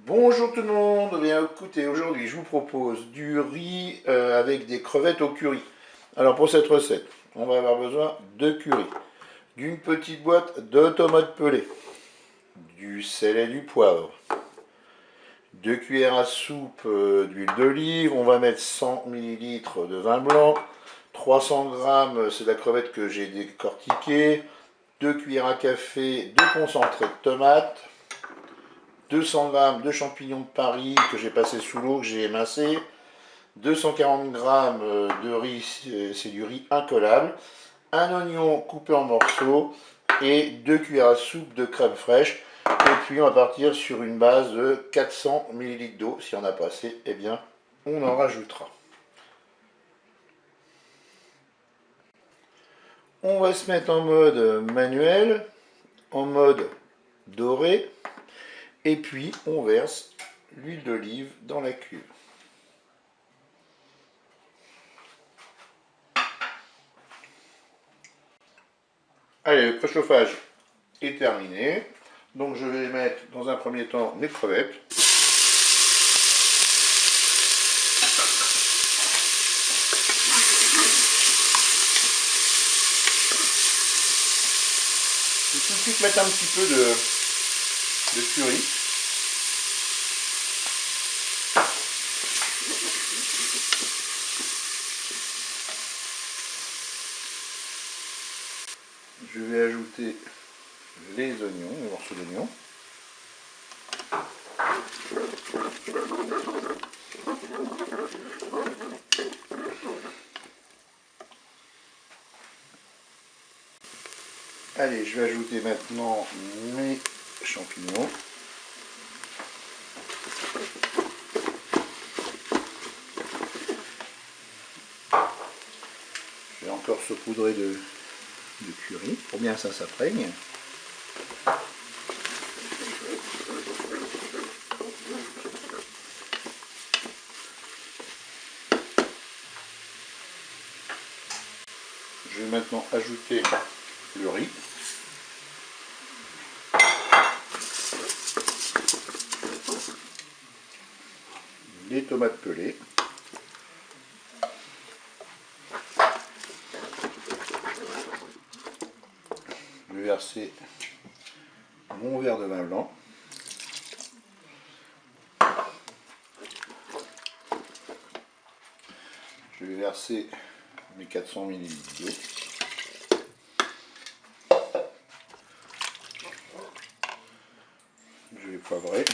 Bonjour tout le monde, bien écoutez, aujourd'hui je vous propose du riz avec des crevettes au curry. Alors pour cette recette, on va avoir besoin de curry, d'une petite boîte de tomates pelées, du sel et du poivre, 2 cuillères à soupe d'huile d'olive, on va mettre 100 ml de vin blanc, 300 g c'est la crevette que j'ai décortiquée, 2 cuillères à café de concentré de tomate, 200 g de champignons de Paris que j'ai passé sous l'eau, que j'ai émincé, 240 g de riz, c'est du riz incollable, un oignon coupé en morceaux et 2 cuillères à soupe de crème fraîche. Et puis on va partir sur une base de 400 ml d'eau. Si on n'a pas assez, eh bien on en rajoutera. On va se mettre en mode manuel, en mode doré. Et puis on verse l'huile d'olive dans la cuve. Allez, le préchauffage est terminé. Donc je vais mettre dans un premier temps mes crevettes. Je vais tout de suite mettre un petit peu de curry. Je vais ajouter les oignons, les morceaux d'oignons. Allez, je vais ajouter maintenant mes champignons. Je vais encore saupoudrer de curry pour bien ça s'imprègne. Je vais maintenant ajouter le riz. Les tomates pelées. Je vais verser mon verre de vin blanc. Je vais verser mes 400 ml d'eau. Je vais poivrer.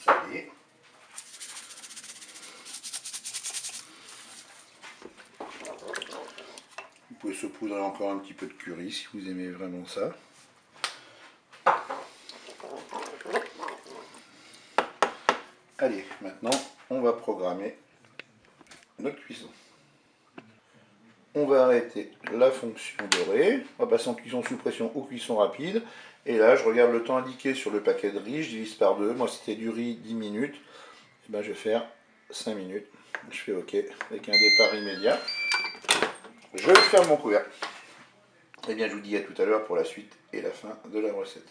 Saler. Vous pouvez saupoudrer encore un petit peu de curry si vous aimez vraiment ça. Allez, maintenant on va programmer notre cuisson. On va arrêter la fonction dorée, on va passer en cuisson sous pression ou cuisson rapide. Et là, je regarde le temps indiqué sur le paquet de riz, je divise par 2. Moi, c'était du riz 10 minutes. Et ben, je vais faire 5 minutes. Je fais OK avec un départ immédiat. Je vais faire mon couvercle. Et bien, je vous dis à tout à l'heure pour la suite et la fin de la recette.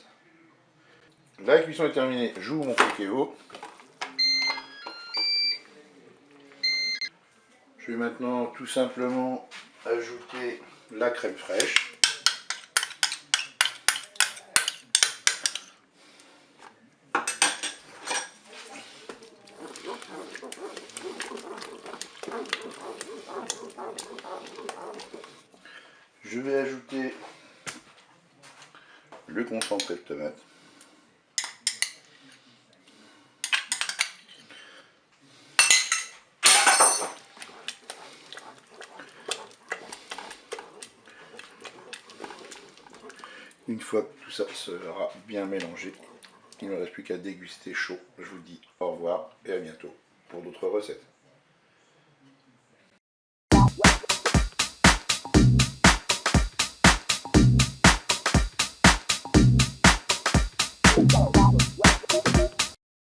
La cuisson est terminée, j'ouvre mon Cookéo. Je vais maintenant tout simplement ajouter la crème fraîche. Je vais ajouter le concentré de tomate. Une fois que tout ça sera bien mélangé, il ne me reste plus qu'à déguster chaud. Je vous dis au revoir et à bientôt pour d'autres recettes.